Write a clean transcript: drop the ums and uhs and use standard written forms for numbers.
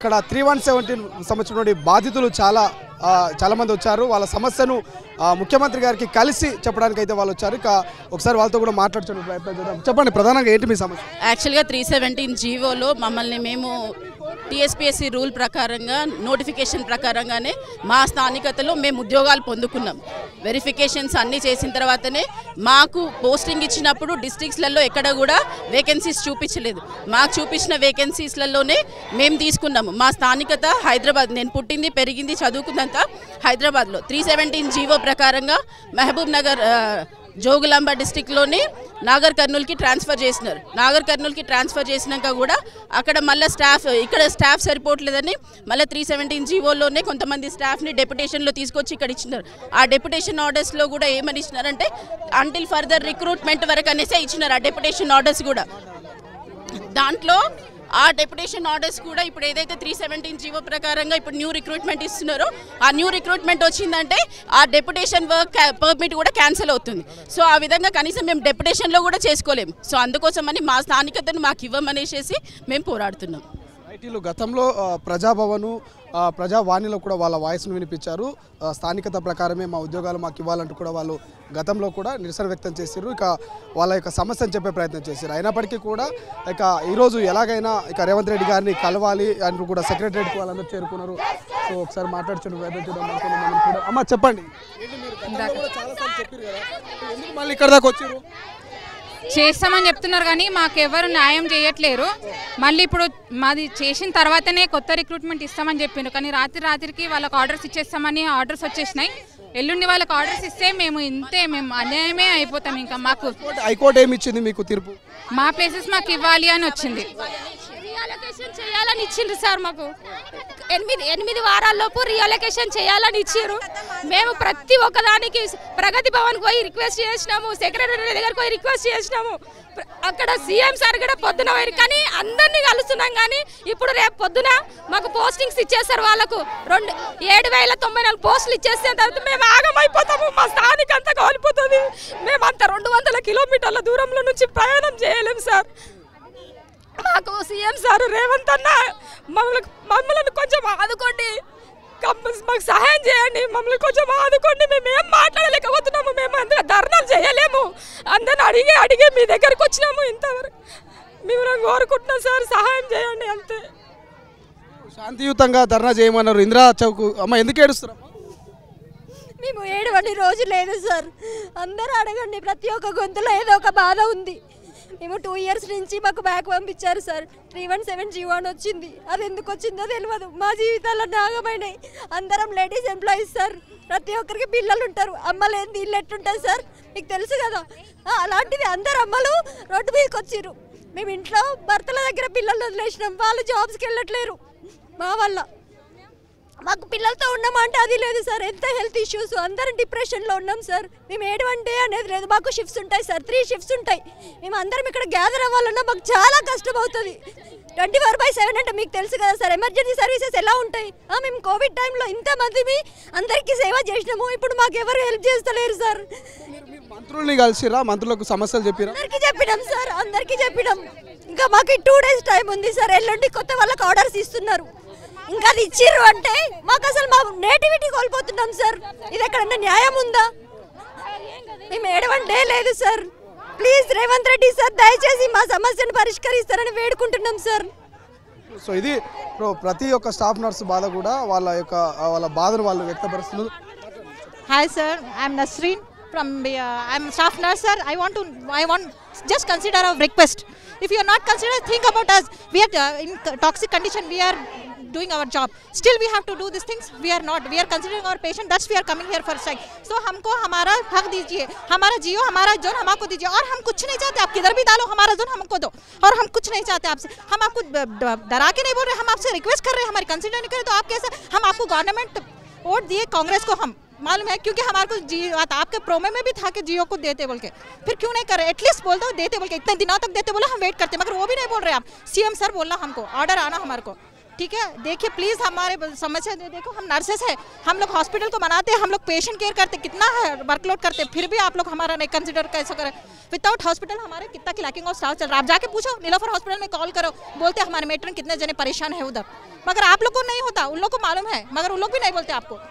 ఇక్కడ 3117 సంబంధించిన బాధితులు చాలా మంది వచ్చారు. వాళ్ళ సమస్యను ముఖ్యమంత్రి గారికి కలిసి చెప్పడానికి అయితే వాళ్ళు వచ్చారు. ఇక ఒకసారి వాళ్ళతో కూడా మాట్లాడుతున్న ప్రయత్నం చేద్దాం. చెప్పండి, ప్రధానంగా ఏంటి మీ సమస్య? యాక్చువల్గా 317 జీవోలో మమ్మల్ని మేము టీఎస్పీఎస్సీ రూల్ ప్రకారంగా నోటిఫికేషన్ ప్రకారంగానే మా స్థానికతలో మేము ఉద్యోగాలు పొందుకున్నాం. వెరిఫికేషన్స్ అన్నీ చేసిన తర్వాతనే మాకు పోస్టింగ్ ఇచ్చినప్పుడు డిస్ట్రిక్ట్స్లలో ఎక్కడ కూడా వేకెన్సీస్ చూపించలేదు. మాకు చూపించిన వేకెన్సీస్లలోనే మేము తీసుకున్నాము. మా స్థానికత హైదరాబాద్, నేను పుట్టింది పెరిగింది చదువుకున్నంత హైదరాబాద్లో. 317 జీవో ప్రకారంగా మహబూబ్ నగర్ జోగులాంబ డిస్టిక్లోని నాగర్ కర్నూల్కి ట్రాన్స్ఫర్ చేసినారు. నాగర్ కర్నూల్కి ట్రాన్స్ఫర్ చేసినాక కూడా అక్కడ మళ్ళీ ఇక్కడ స్టాఫ్ సరిపోవట్లేదని మళ్ళీ 317 జీవోలోనే కొంతమంది స్టాఫ్ని డెప్యుటేషన్లో తీసుకొచ్చి ఇక్కడ ఇచ్చినారు. ఆ డెప్యుటేషన్ ఆర్డర్స్లో కూడా ఏమని ఇచ్చినారంటే అంటిల్ ఫర్దర్ రిక్రూట్మెంట్ వరకు అనేసే ఇచ్చినారు ఆ డెప్యుటేషన్ ఆర్డర్స్ కూడా. దాంట్లో ఆ డెప్యుటేషన్ ఆర్డర్స్ కూడా ఇప్పుడు ఏదైతే 317 జీవో ప్రకారంగా ఇప్పుడు న్యూ రిక్రూట్మెంట్ ఇస్తున్నారో ఆ న్యూ రిక్రూట్మెంట్ వచ్చిందంటే ఆ డెప్యుటేషన్ వర్క్ పర్మిట్ కూడా క్యాన్సిల్ అవుతుంది. సో ఆ విధంగా కనీసం మేము డెప్యుటేషన్లో కూడా చేసుకోలేము. సో అందుకోసమని మా స్థానికతను మాకు ఇవ్వమనేసి మేము పోరాడుతున్నాం. ఐటీలు గతంలో ప్రజాభవను ప్రజావాణిలో కూడా వాళ్ళ వాయిస్ను వినిపించారు. స్థానికత ప్రకారమే మా ఉద్యోగాలు మాకు ఇవ్వాలంటూ కూడా వాళ్ళు గతంలో కూడా నిరసన వ్యక్తం చేశారు. ఇక వాళ్ళ యొక్క సమస్యను చెప్పే ప్రయత్నం చేశారు. అయినప్పటికీ కూడా ఇక ఈరోజు ఎలాగైనా ఇక రేవంత్ రెడ్డి గారిని కలవాలి అంటూ కూడా సెక్రటరీకి వాళ్ళందరూ చేరుకున్నారు. సో ఒకసారి మాట్లాడుతున్న ప్రయత్నం చేద్దాం. అమ్మ చెప్పండి, మళ్ళీ ఇక్కడ దాకా వచ్చారు? చేస్తామని చెప్తున్నారు కానీ మాకెవరు న్యాయం చేయట్లేరు. మళ్ళీ ఇప్పుడు మాది చేసిన తర్వాతనే కొత్త రిక్రూట్మెంట్ ఇస్తామని చెప్పిండ్రు. కానీ రాత్రికి వాళ్ళకి ఆర్డర్స్ ఇచ్చేస్తామని ఆర్డర్స్ వచ్చేసినాయి. ఎల్లుండి వాళ్ళకి ఆర్డర్స్ ఇస్తే మేము మేము అన్యాయమే అయిపోతాం. ఇంకా మాకు హైకోర్టు ఏమి ఇచ్చింది మీకు తీర్పు? మా ప్లేసెస్ మాకు ఇవ్వాలి అని వచ్చింది. రీఅలొకేషన్ చేయాలని ఇచ్చిండ్రు సార్. మాకు 8 వారాల్లోపు రీఅలొకేషన్ చేయాలని ఇచ్చారు. మేము ప్రతి ఒక్కదానికి ప్రగతి భవన్కి పోయి రిక్వెస్ట్ చేసినాము, సెక్రటరీ దగ్గరికి పోయి రిక్వెస్ట్ చేసినాము. అక్కడ సీఎం సార్ కూడా పొద్దున పోయి కానీ అందరినీ కలుస్తున్నాం. కానీ ఇప్పుడు రేపు పొద్దున మాకు పోస్టింగ్స్ ఇచ్చేస్తారు. వాళ్ళకు 7,094 పోస్టులు ఇచ్చేసిన తర్వాత మేము ఆగమైపోతాము. మా స్థానిక అంతా కాలిపోతుంది. మేమంతా 200 కిలోమీటర్ల దూరంలో నుంచి ప్రయాణం చేయలేము సార్. మాకు సీఎం సార్ రేవంత్ అన్న మమ్మల్ని కొంచెం ఆదుకోండి, మాకు సహాయం చేయండి, మమ్మల్ని కొంచెం ఆదుకోండి. మేము ఏం మాట్లాడలేకపోతున్నాము. మేము అందులో ధర్నాలు చేయలేము. అందరిని అడిగి మీ దగ్గరకు వచ్చినాము. ఇంతవరకు మేము కోరుకుంటున్నాం సార్, సహాయం చేయండి అంతే. శాంతియుతంగా ధర్నా చేయమన్నారు ఇందిరా చౌక్. అమ్మ ఎందుకు ఏడుస్తున్నారు? మేము ఏడవని రోజు లేదు సార్. అందరూ అడగండి, ప్రతి ఒక్క గొంతులో ఏదో ఒక బాధ ఉంది. మేము 2 ఇయర్స్ నుంచి మాకు బ్యాక్ పంపించారు సార్. 317 జీవో అని వచ్చింది. అది ఎందుకు వచ్చిందో తెలియదు. మా జీవితాల్లో నాగమైనాయి. అందరం లేడీస్ ఎంప్లాయీస్ సార్. ప్రతి ఒక్కరికి పిల్లలు ఉంటారు. అమ్మలు ఏంది ఇల్లు ఎట్టుంటుంది సార్, మీకు తెలుసు కదా. అలాంటిది అందరు అమ్మలు రోడ్డు మీదకి వచ్చిర్రు. మేము ఇంట్లో భర్తల దగ్గర పిల్లలు వదిలేసినాం. వాళ్ళు జాబ్స్కి వెళ్ళట్లేరు మా వల్ల. మాకు పిల్లలతో ఉన్నామంటే అది లేదు సార్. ఎంత హెల్త్ ఇష్యూస్, అందరం డిప్రెషన్లో ఉన్నాం సార్. మేము 1 డే అనేది లేదు. మాకు షిఫ్ట్స్ ఉంటాయి సార్, 3 షిఫ్ట్స్ ఉంటాయి. మేము అందరం ఇక్కడ గ్యాదర్ అవ్వాలన్నా మాకు చాలా కష్టం అవుతుంది. 24/7 అంటే మీకు తెలుసు కదా సార్, ఎమర్జెన్సీ సర్వీసెస్ ఎలా ఉంటాయి. మేము కోవిడ్ టైంలో ఇంతమంది అందరికీ సేవ చేసినాము. ఇప్పుడు మాకు ఎవరు హెల్ప్ చేస్తలేరు సార్. మంత్రుల్ని కలిసిరా? మంత్రులకు సమస్యలు చెప్పిరా? అందరికీ చెప్పినాం సార్, అందరికీ చెప్పినాం. ఇంకా మాకు 2 days టైం ఉంది సార్. ఎల్లుండి కొత్త వాళ్ళకి ఆర్డర్స్ ఇస్తున్నారు. ఇంకా అది ఇచ్చిర్రు అంటే మాకు అసలు మా నేటివిటీ కోల్పోతున్నాం సార్. ఇది ఎక్కడన్నా న్యాయం ఉందా? మేము 1 డే లేదు sir. Please Revanth Reddy sir, దయచేసి మా సమస్యను పరిష్కరిస్తారని వేడుకుంటున్నాం సార్. సో ఇది ప్రతి ఒక్క స్టాఫ్ నర్స్ బాధ కూడా వాళ్ళ బాధను వాళ్ళు వ్యక్తపరుస్తున్నారు. Hi sir, I'm Nasreen from I'm staff nurse sir. I want just consider our request. If you are not consider, think about us. We are in toxic condition. We are doing our job. Still we have to do these things. We are considering our patient. That's we are coming here for strike. So हमको हमारा हक दीजिए, हमारा जियो, हमारा zone हमको दीजिए. और हम कुछ नहीं चाहते, आप किधर भी डालो हमारा जोन हमको दो. और हम कुछ नहीं चाहते आपसे. हम आपको डरा के नहीं बोल रहे, हम आपसे रिक्वेस्ट कर रहे हैं. हमारी कंसिडर नहीं करे तो आप कैसे? हम आपको गवर्नमेंट वोट दिए कांग्रेस को, हम मालूम है, क्योंकि हमारे को जियो आपके प्रोमो में भी था कि जियो को देते बोल के. फिर क्यों नहीं कर रहे? एटलीस्ट बोल दो देते बोल के. इतने दिनों तक देते बोला, हम वेट करते, मगर वो भी नहीं बोल रहे आप. सीएम सर बोलना हमको, ऑर्डर आना हमारे को. ठीक है, देखिए प्लीज़ हमारे समस्या देखो, हम नर्सेस हैं, हम लोग हॉस्पिटल को बनाते हैं, हम लोग पेशेंट केयर करते, कितना है वर्कलोड करते, फिर भी आप लोग हमारा नहीं कंसिडर कैसे करें। विदाउट हॉस्पिटल हमारे कितना की लैकिंग ऑफ स्टाफ चल रहा है। आप जाके पूछो, नीलोफर हॉस्पिटल में कॉल करो, बोलते हमारे मेट्रन कितने जने परेशान है उधर, मगर आप लोग को नहीं होता, उन लोग को मालूम है, मगर उन लोग भी नहीं बोलते आपको।